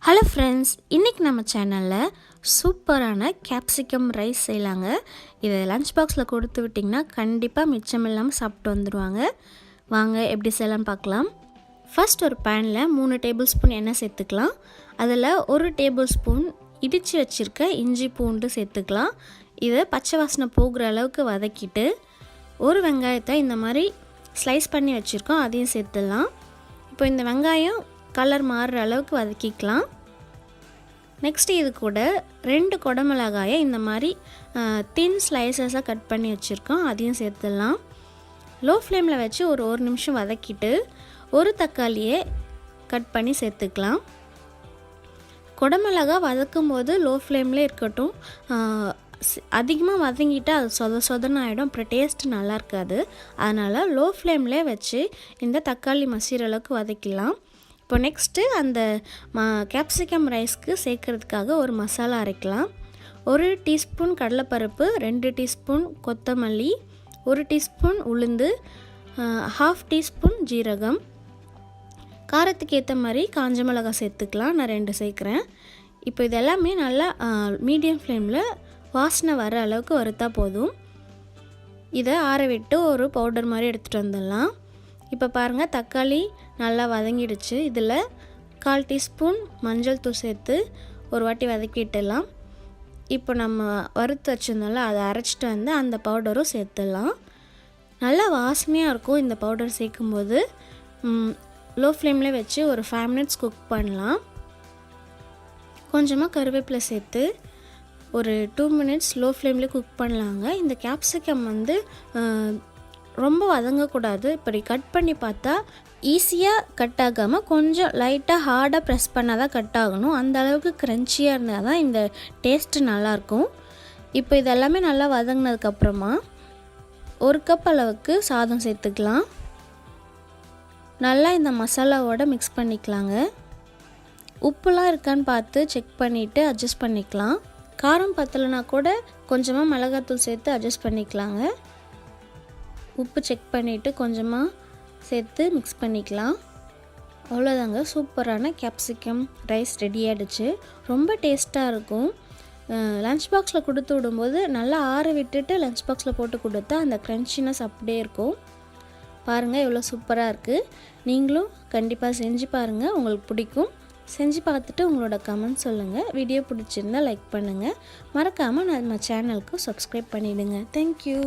Hello friends, இன்றைக்கி நம்ம சேனலில் சூப்பரான கேப்சிகம் ரைஸ் செய்யலாங்க. இதை லஞ்ச் பாக்ஸில் கொடுத்து விட்டிங்கன்னா கண்டிப்பாக மிச்சம் இல்லாமல் சாப்பிட்டு வந்துடுவாங்க. வாங்க எப்படி செய்யலாம்னு பார்க்கலாம். ஃபர்ஸ்ட் ஒரு பேனில் 3 டேபிள் ஸ்பூன் எண்ணெய் சேர்த்துக்கலாம். அதில் 1 டேபிள் ஸ்பூன் இடித்து வச்சுருக்க இஞ்சி பூண்டு சேர்த்துக்கலாம். இதை பச்சை வாசனை போகிற அளவுக்கு வதக்கிட்டு ஒரு வெங்காயத்தை இந்த மாதிரி ஸ்லைஸ் பண்ணி வச்சுருக்கோம், அதையும் சேர்த்துடலாம். இப்போ இந்த வெங்காயம் கலர் மாறுற அளவுக்கு வதக்கிக்கலாம். நெக்ஸ்ட் இது கூட 2 குடமிளகாயை இந்த மாதிரி தின் ஸ்லைசஸாக கட் பண்ணி வச்சுருக்கோம், அதையும் சேர்த்துடலாம். லோ ஃப்ளேமில் வச்சு ஒரு நிமிஷம் வதக்கிட்டு ஒரு தக்காளியை கட் பண்ணி சேர்த்துக்கலாம். குடமிளகா வதக்கும் போது லோ ஃப்ளேம்லேயே இருக்கட்டும். அதிகமாக வதங்கிட்டால் அது சொதன்னு ஆகிடும், அப்புறம் டேஸ்ட்டு நல்லா இருக்காது. அதனால் லோ ஃப்ளேம்லேயே வச்சு இந்த தக்காளி மசிற அளவுக்கு வதக்கிடலாம். இப்போ நெக்ஸ்ட்டு அந்த கேப்சிகம் ரைஸ்க்கு சேர்க்குறதுக்காக ஒரு மசாலா அரைக்கலாம். 1 டீஸ்பூன் கடலைப்பருப்பு, 2 டீஸ்பூன் கொத்தமல்லி, 1 டீஸ்பூன் உளுந்து, 1/2 டீஸ்பூன் ஜீரகம், காரத்துக்கு ஏற்ற மாதிரி காஞ்ச மிளகாய் சேர்த்துக்கலாம். நான் 2 சேர்க்குறேன். இப்போ இதெல்லாமே நல்லா மீடியம் ஃப்ளேமில் வாசனை வர அளவுக்கு வறுத்தா போதும். இதை ஆற விட்டு ஒரு பவுடர் மாதிரி எடுத்துகிட்டு வந்துடலாம். இப்போ பாருங்கள், தக்காளி நல்லா வதங்கிடுச்சு. இதில் 1/4 டீஸ்பூன் மஞ்சள் தூள் சேர்த்து ஒரு வாட்டி வதக்கிட்டுடலாம். இப்போ நம்ம வறுத்து வச்சுருந்தோம்ல, அதை அரைச்சிட்டு வந்து அந்த பவுடரும் சேர்த்துடலாம். நல்லா வாசனையாக இருக்கும் இந்த பவுடர் சேர்க்கும்போது. லோ ஃப்ளேமில் வச்சு ஒரு 5 மினிட்ஸ் குக் பண்ணலாம். கொஞ்சமாக கருவேப்பிலை சேர்த்து ஒரு 2 மினிட்ஸ் லோ ஃப்ளேம்லேயே குக் பண்ணலாங்க. இந்த கேப்சிகம் ரொம்ப வதங்கக்கூடாது. இப்படி கட் பண்ணி பார்த்தா ஈஸியாக கட் ஆகாமல் கொஞ்சம் லைட்டாக ஹார்டாக ப்ரெஸ் பண்ணால் தான் கட் ஆகணும். அந்த அளவுக்கு க்ரன்ச்சியாக இருந்தால் தான் இந்த டேஸ்ட்டு நல்லாயிருக்கும். இப்போ இதெல்லாமே நல்லா வதங்கினதுக்கப்புறமா 1 கப் அளவுக்கு சாதம் சேர்த்துக்கலாம். நல்லா இந்த மசாலாவோட மிக்ஸ் பண்ணிக்கலாங்க. உப்புலாம் இருக்கான்னு பார்த்து செக் பண்ணிவிட்டு அட்ஜஸ்ட் பண்ணிக்கலாம். காரம் பத்தலைனா கூட கொஞ்சமாக மிளகாத்தூள் சேர்த்து அட்ஜஸ்ட் பண்ணிக்கலாங்க. உப்பு செக் பண்ணிவிட்டு கொஞ்சமாக சேர்த்து மிக்ஸ் பண்ணிக்கலாம். அவ்வளோதாங்க, சூப்பரான கேப்சிகம் ரைஸ் ரெடி ஆகிடுச்சு. ரொம்ப டேஸ்ட்டாக இருக்கும். லஞ்ச் பாக்ஸில் கொடுத்து விடும்போது நல்லா ஆற விட்டுட்டு லஞ்ச் பாக்ஸில் போட்டு கொடுத்தா அந்த க்ரன்ச்சினஸ் அப்படியே இருக்கும். பாருங்கள், எவ்வளோ சூப்பராக இருக்குது. நீங்களும் கண்டிப்பாக செஞ்சு பாருங்கள், உங்களுக்கு பிடிக்கும். செஞ்சு பார்த்துட்டு உங்களோட கமெண்ட் சொல்லுங்கள். வீடியோ பிடிச்சிருந்தால் லைக் பண்ணுங்கள். மறக்காமல் நம்ம சேனலுக்கு சப்ஸ்கிரைப் பண்ணிவிடுங்க. தேங்க்யூ.